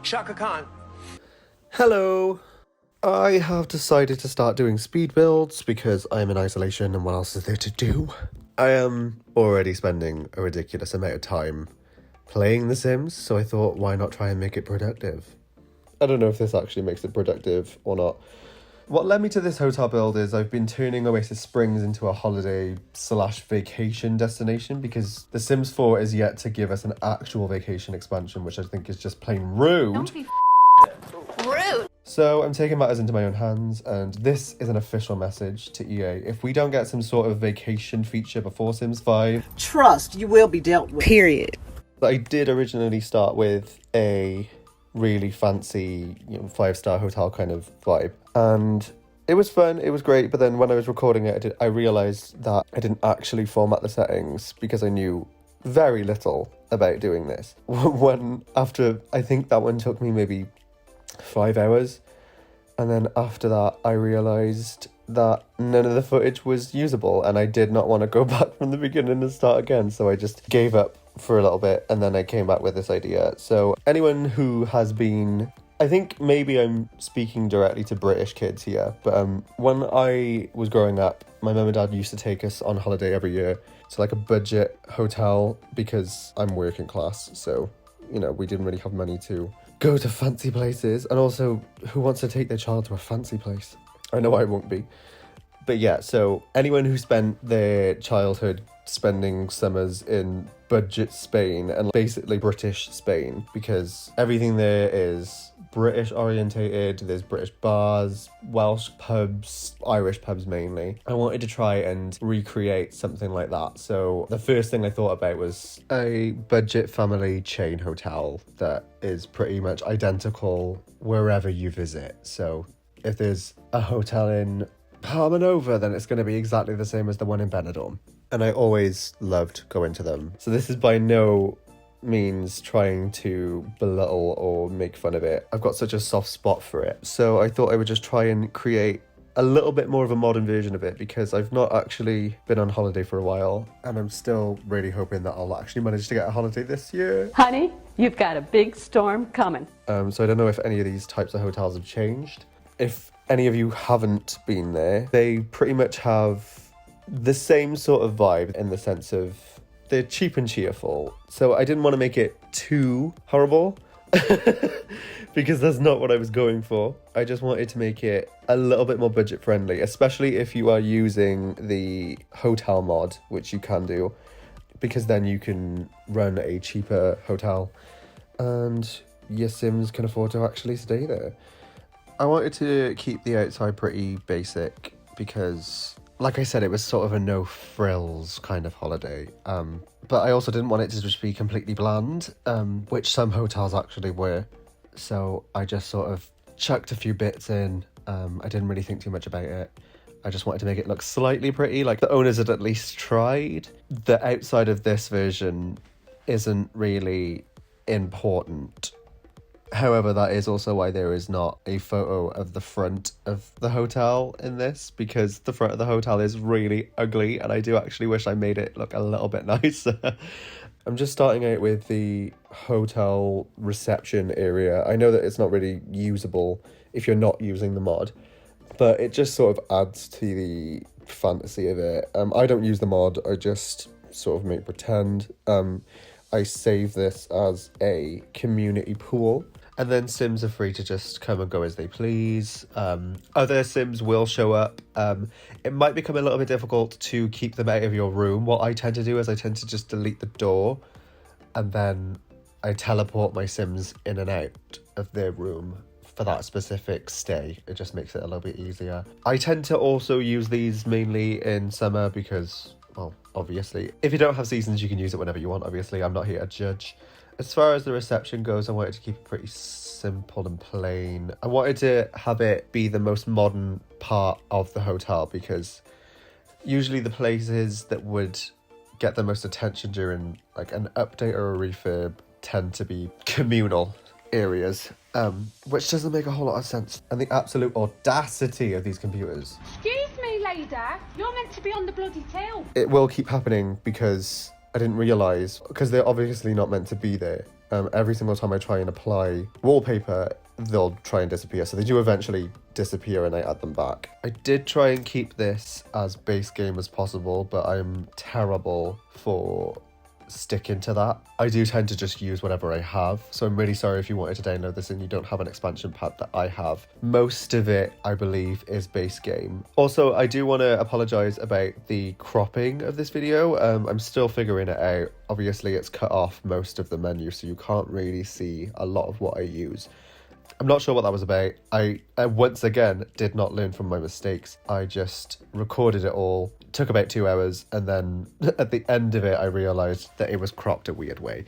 Shaka Khan. Hello! I have decided to start doing speed builds because I'm in isolation and what else is there to do? I am already spending a ridiculous amount of time playing The Sims, so I thought why not try and make it productive? I don't know if this actually makes it productive or not. What led me to this hotel build is I've been turning Oasis Springs into a holiday/vacation destination because The Sims 4 is yet to give us an actual vacation expansion, which I think is just plain rude. Don't be rude. So I'm taking matters into my own hands, and this is an official message to EA. If we don't get some sort of vacation feature before Sims 5... Trust you will be dealt with. Period. I did originally start with a really fancy, 5-star hotel kind of vibe. And it was fun, it was great, but then when I was recording it, I realised that I didn't actually format the settings because I knew very little about doing this. I think that one took me maybe 5 hours, and then after that I realised that none of the footage was usable and I did not want to go back from the beginning and start again, so I just gave up for a little bit and then I came back with this idea. So anyone who has been... I think maybe I'm speaking directly to British kids here, but when I was growing up, my mum and dad used to take us on holiday every year to like a budget hotel because I'm working class, so we didn't really have money to go to fancy places. And also, who wants to take their child to a fancy place? I know I won't be. But yeah, so anyone who spent their childhood spending summers in budget Spain and basically British Spain, because everything there is British orientated, there's British bars, Welsh pubs, Irish pubs mainly. I wanted to try and recreate something like that. So the first thing I thought about was a budget family chain hotel that is pretty much identical wherever you visit. So if there's a hotel in Palma Nova, then it's going to be exactly the same as the one in Benidorm. And I always loved going to them. So this is by no means trying to belittle or make fun of it. I've got such a soft spot for it. So I thought I would just try and create a little bit more of a modern version of it because I've not actually been on holiday for a while and I'm still really hoping that I'll actually manage to get a holiday this year. Honey, you've got a big storm coming. So I don't know if any of these types of hotels have changed. If any of you haven't been there, they pretty much have the same sort of vibe in the sense of they're cheap and cheerful. So I didn't want to make it too horrible because that's not what I was going for. I just wanted to make it a little bit more budget friendly, especially if you are using the hotel mod, which you can do, because then you can run a cheaper hotel and your Sims can afford to actually stay there. I wanted to keep the outside pretty basic because, like I said, it was sort of a no frills kind of holiday. But I also didn't want it to just be completely bland, which some hotels actually were. So I just sort of chucked a few bits in. I didn't really think too much about it. I just wanted to make it look slightly pretty, like the owners had at least tried. The outside of this version isn't really important. However, that is also why there is not a photo of the front of the hotel in this, because the front of the hotel is really ugly and I do actually wish I made it look a little bit nicer. I'm just starting out with the hotel reception area. I know that it's not really usable if you're not using the mod, but it just sort of adds to the fantasy of it. I don't use the mod, I just sort of make pretend. I save this as a community pool. And then Sims are free to just come and go as they please. Other Sims will show up. It might become a little bit difficult to keep them out of your room. What I tend to do is I tend to just delete the door and then I teleport my Sims in and out of their room for that specific stay. It just makes it a little bit easier. I tend to also use these mainly in summer because, well, obviously, if you don't have seasons, you can use it whenever you want. Obviously, I'm not here to judge. As far as the reception goes, I wanted to keep it pretty simple and plain. I wanted to have it be the most modern part of the hotel because usually the places that would get the most attention during like an update or a refurb tend to be communal areas, which doesn't make a whole lot of sense. And the absolute audacity of these computers. Excuse me, lady. You're meant to be on the bloody till. It will keep happening because I didn't realise, because they're obviously not meant to be there. Every single time I try and apply wallpaper, they'll try and disappear. So they do eventually disappear and I add them back. I did try and keep this as base game as possible, but I'm terrible for sticking to that. I do tend to just use whatever I have. So I'm really sorry if you wanted to download this and you don't have an expansion pack that I have. Most of it, I believe, is base game. Also, I do want to apologize about the cropping of this video. I'm still figuring it out. Obviously, it's cut off most of the menu, so you can't really see a lot of what I use. I'm not sure what that was about. I once again did not learn from my mistakes. I just recorded it all, took about 2 hours, and then at the end of it I realised that it was cropped a weird way.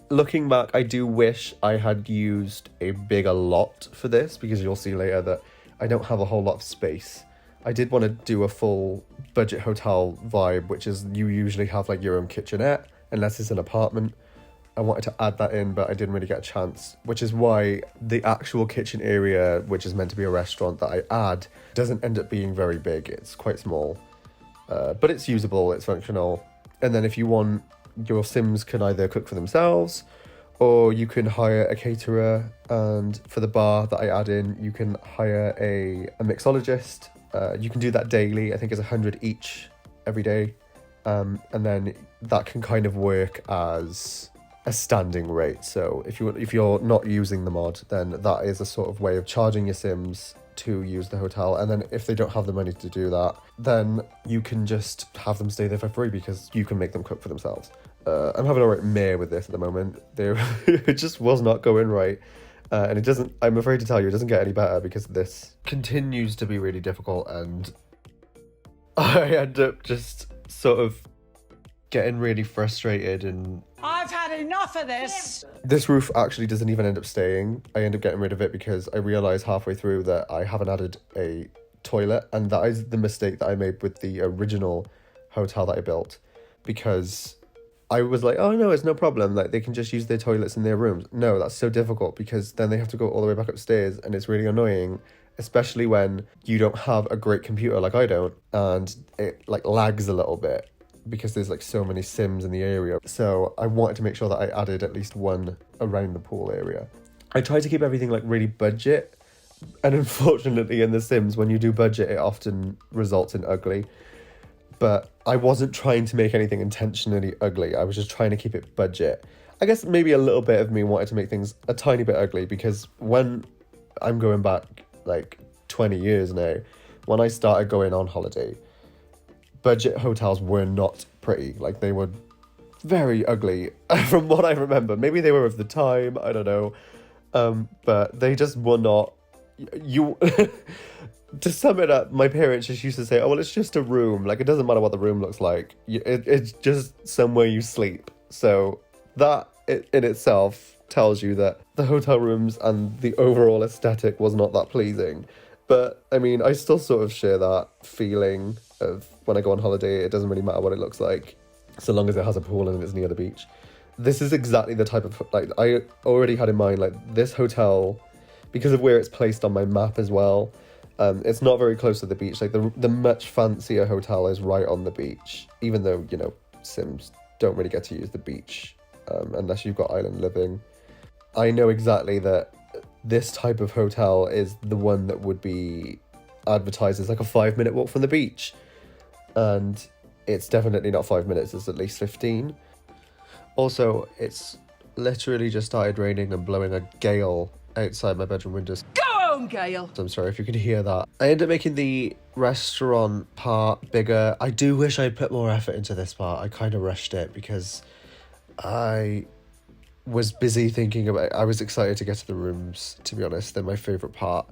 Looking back, I do wish I had used a bigger lot for this, because you'll see later that I don't have a whole lot of space. I did want to do a full budget hotel vibe, which is you usually have like your own kitchenette, unless it's an apartment. I wanted to add that in, but I didn't really get a chance, which is why the actual kitchen area, which is meant to be a restaurant that I add, doesn't end up being very big. It's quite small, but it's usable, it's functional. And then if you want, your Sims can either cook for themselves, or you can hire a caterer, and for the bar that I add in, you can hire a mixologist. You can do that daily. I think it's 100 each every day. And then that can kind of work as a standing rate. So if you're not using the mod, then that is a sort of way of charging your Sims to use the hotel. And then if they don't have the money to do that, then you can just have them stay there for free, because you can make them cook for themselves. I'm having a right mare with this at the moment. It just was not going right. And it doesn't, I'm afraid to tell you, it doesn't get any better, because this continues to be really difficult, and I end up just sort of getting really frustrated. And I've had enough of this. this roof actually doesn't even end up staying. I end up getting rid of it because I realised halfway through that I haven't added a toilet, and that is the mistake that I made with the original hotel that I built, because I was like, oh no, it's no problem, like they can just use their toilets in their rooms. No, that's so difficult, because then they have to go all the way back upstairs, and it's really annoying, especially when you don't have a great computer like I don't, and it like lags a little bit because there's like so many Sims in the area. So I wanted to make sure that I added at least one around the pool area. I tried to keep everything like really budget, and unfortunately in The Sims, when you do budget, it often results in ugly. But I wasn't trying to make anything intentionally ugly. I was just trying to keep it budget. I guess maybe a little bit of me wanted to make things a tiny bit ugly, because when I'm going back like 20 years now, when I started going on holiday, budget hotels were not pretty. Like, they were very ugly from what I remember. Maybe they were of the time, I don't know. But they just were not. You to sum it up, my parents just used to say, oh well, it's just a room, like it doesn't matter what the room looks like, it's just somewhere you sleep. So that in itself tells you that the hotel rooms and the overall aesthetic was not that pleasing. But I mean, I still sort of share that feeling of when I go on holiday, it doesn't really matter what it looks like, so long as it has a pool and it's near the beach. This is exactly the type of, like, I already had in mind, like, this hotel, because of where it's placed on my map as well, it's not very close to the beach. Like, the much fancier hotel is right on the beach, even though, you know, Sims don't really get to use the beach unless you've got island living. I know exactly that this type of hotel is the one that would be advertised as like a 5-minute walk from the beach, and it's definitely not 5 minutes, it's at least 15. Also, it's literally just started raining and blowing a gale outside my bedroom windows. Go home, Gail. So I'm sorry if you can hear that. I ended up making the restaurant part bigger. I do wish I'd put more effort into this part. I kind of rushed it because I was busy thinking about it. I was excited to get to the rooms, to be honest. They're my favourite part.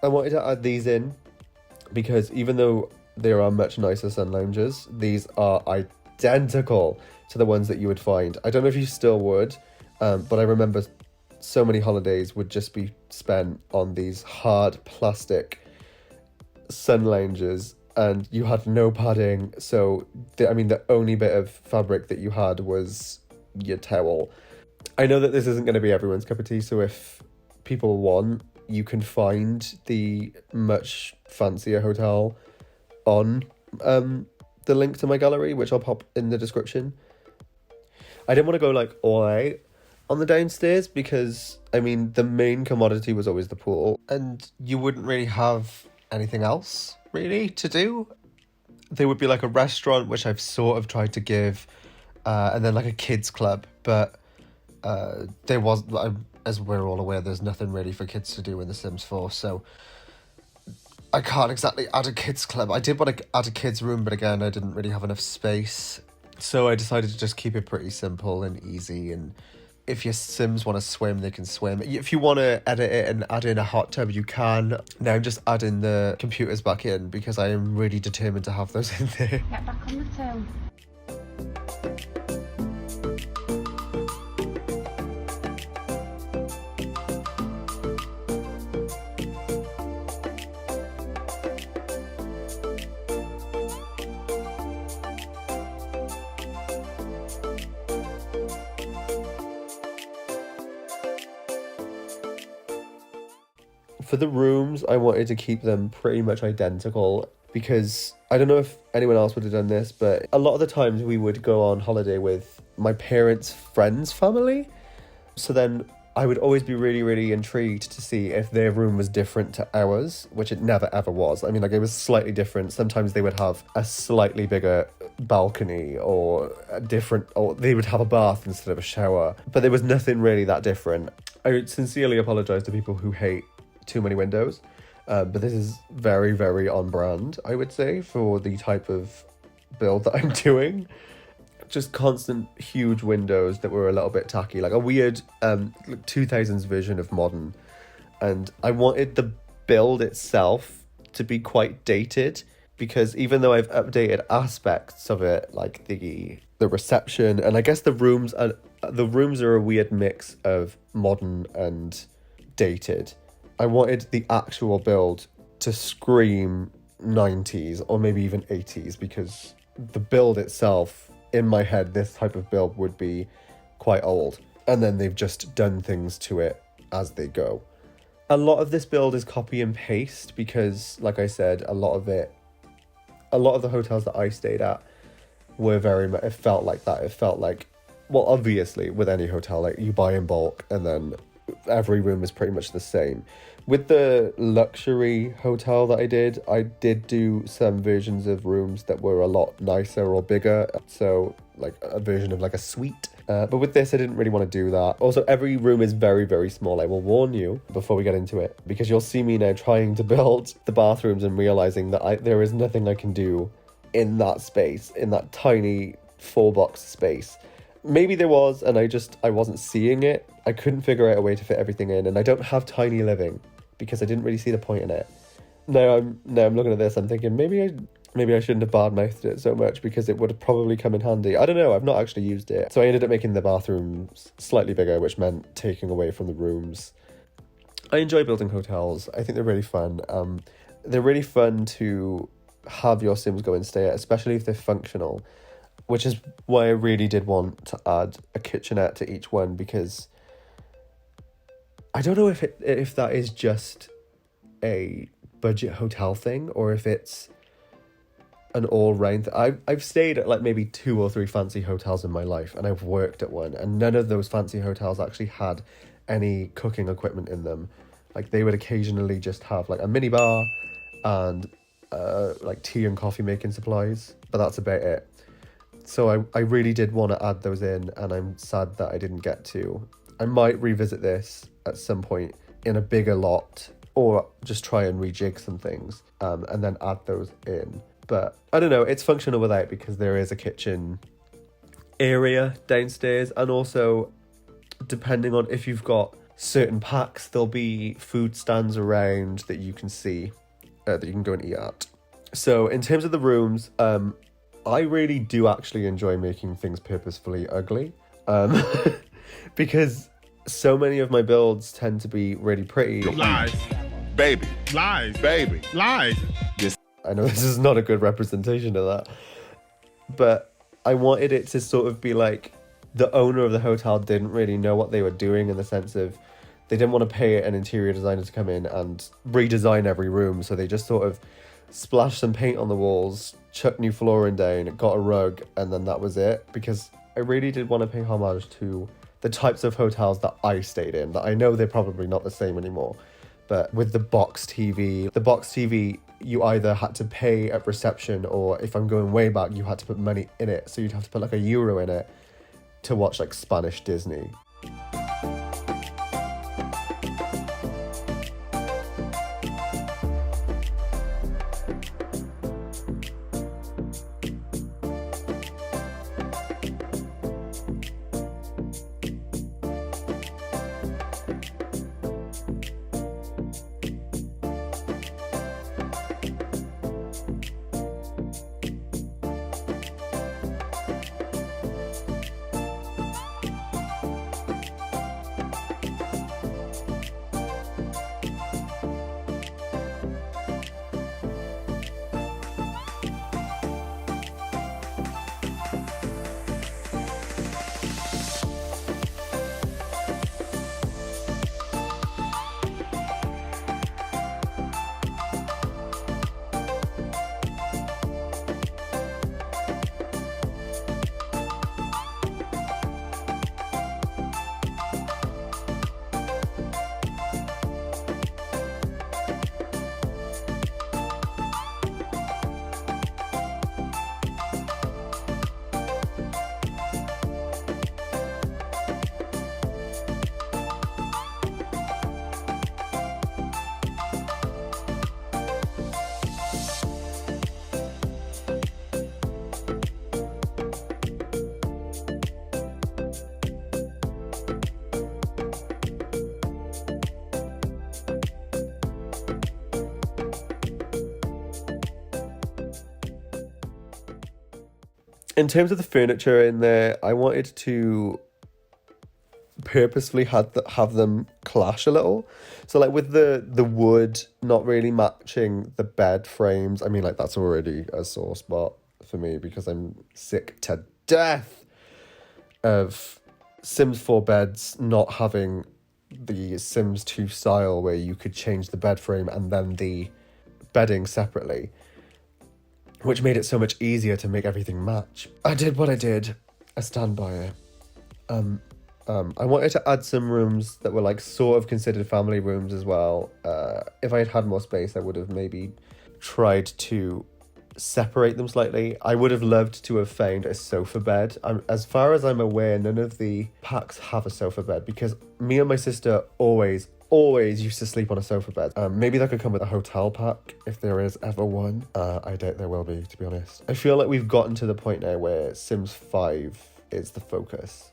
I wanted to add these in because even though there are much nicer sun lounges, these are identical to the ones that you would find. I don't know if you still would, but I remember so many holidays would just be spent on these hard plastic sun lounges, and you had no padding, so the only bit of fabric that you had was your towel. I know that this isn't going to be everyone's cup of tea, so if people want, you can find the much fancier hotel on the link to my gallery, which I'll pop in the description. I didn't want to go like all out on the downstairs because the main commodity was always the pool, and you wouldn't really have anything else really to do. There would be like a restaurant, which I've sort of tried to give, and then like a kids club, but there was, as we're all aware, there's nothing really for kids to do in The Sims 4, so I can't exactly add a kids club. I did want to add a kids room, but again, I didn't really have enough space, so I decided to just keep it pretty simple and easy. And if your Sims want to swim, they can swim. If you want to edit it and add in a hot tub, you can. Now I'm just adding the computers back in because I am really determined to have those in there. Get back on the toe. For the rooms, I wanted to keep them pretty much identical because I don't know if anyone else would have done this, but a lot of the times we would go on holiday with my parents' friends' family. So then I would always be really, really intrigued to see if their room was different to ours, which it never ever was. It was slightly different. Sometimes they would have a slightly bigger balcony or they would have a bath instead of a shower, but there was nothing really that different. I sincerely apologize to people who hate too many windows, but this is very, very on brand, I would say, for the type of build that I'm doing. Just constant huge windows that were a little bit tacky, like a weird 2000s version of modern. And I wanted the build itself to be quite dated, because even though I've updated aspects of it, like the reception, and I guess the rooms are a weird mix of modern and dated. I wanted the actual build to scream 90s or maybe even 80s, because the build itself, in my head, this type of build would be quite old. And then they've just done things to it as they go. A lot of this build is copy and paste because, like I said, a lot of the hotels that I stayed at were it felt like that. It felt like, well, obviously with any hotel, like you buy in bulk and then every room is pretty much the same. With the luxury hotel that I did do some versions of rooms that were a lot nicer or bigger, so like a version of like a suite. But with this, I didn't really want to do that. Also, every room is very, very small. I will warn you before we get into it, because you'll see me now trying to build the bathrooms and realizing that there is nothing I can do in that space, in that tiny 4-box space. Maybe there was, and I wasn't seeing it. I couldn't figure out a way to fit everything in, and I don't have tiny living because I didn't really see the point in it. Now I'm looking at this, I'm thinking maybe I shouldn't have badmouthed it so much, because it would have probably come in handy. I don't know, I've not actually used it. So I ended up making the bathrooms slightly bigger, which meant taking away from the rooms. I enjoy building hotels. I think they're really fun. They're really fun to have your Sims go and stay at, especially if they're functional, which is why I really did want to add a kitchenette to each one, because I don't know if that is just a budget hotel thing or if it's an all-round. I've stayed at like maybe 2 or 3 fancy hotels in my life, and I've worked at one, and none of those fancy hotels actually had any cooking equipment in them. Like they would occasionally just have like a mini bar and like tea and coffee making supplies, but that's about it. So I really did want to add those in, and I'm sad that I didn't get to. I might revisit this at some point in a bigger lot, or just try and rejig some things and then add those in. But I don't know, it's functional without, because there is a kitchen area downstairs, and also depending on if you've got certain packs, there'll be food stands around that you can see, that you can go and eat at. So in terms of the rooms, I really do actually enjoy making things purposefully ugly, because so many of my builds tend to be really pretty. Lies, baby. Lies, baby. Lies. I know this is not a good representation of that, but I wanted it to sort of be like the owner of the hotel didn't really know what they were doing, in the sense of they didn't want to pay an interior designer to come in and redesign every room, so they just sort of splashed some paint on the walls, chucked new flooring down, got a rug, and then that was it. Because I really did want to pay homage to the types of hotels that I stayed in, that I know they're probably not the same anymore. But with the box TV, you either had to pay at reception, or if I'm going way back, you had to put money in it. So you'd have to put like €1 in it to watch like Spanish Disney. In terms of the furniture in there, I wanted to purposefully have them clash a little. So like with the wood not really matching the bed frames, I mean, like, that's already a sore spot for me, because I'm sick to death of Sims 4 beds not having the Sims 2 style where you could change the bed frame and then the bedding separately, which made it so much easier to make everything match. I did what I did. I stand by it. I wanted to add some rooms that were like sort of considered family rooms as well. If I had had more space, I would have maybe tried to separate them slightly. I would have loved to have found a sofa bed. As far as I'm aware, none of the packs have a sofa bed, because me and my sister always used to sleep on a sofa bed. Maybe that could come with a hotel pack, if there is ever one. I doubt there will be, to be honest. I feel like we've gotten to the point now where Sims 5 is the focus.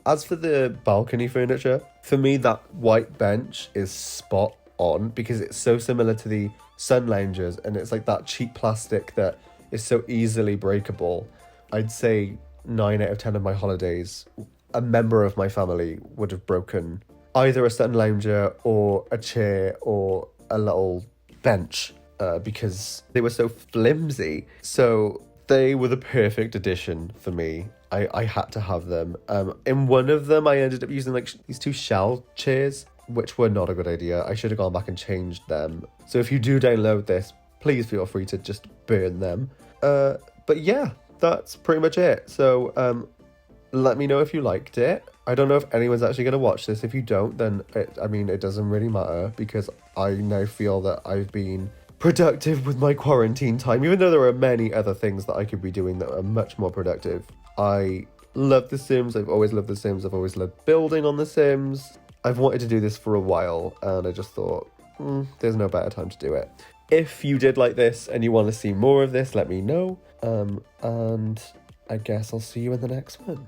As for the balcony furniture, for me that white bench is spot on, because it's so similar to the sun loungers, and it's like that cheap plastic that is so easily breakable. I'd say 9 out of 10 of my holidays, a member of my family would have broken either a sun lounger or a chair or a little bench, because they were so flimsy. So they were the perfect addition for me. I had to have them. In one of them, I ended up using like these 2 shell chairs, which were not a good idea. I should have gone back and changed them. So if you do download this, please feel free to just burn them. But yeah, that's pretty much it. So let me know if you liked it. I don't know if anyone's actually going to watch this. If you don't, then it doesn't really matter, because I now feel that I've been productive with my quarantine time, even though there are many other things that I could be doing that are much more productive. I love The Sims. I've always loved The Sims. I've always loved building on The Sims. I've wanted to do this for a while, and I just thought, there's no better time to do it. If you did like this and you want to see more of this, let me know. And I guess I'll see you in the next one.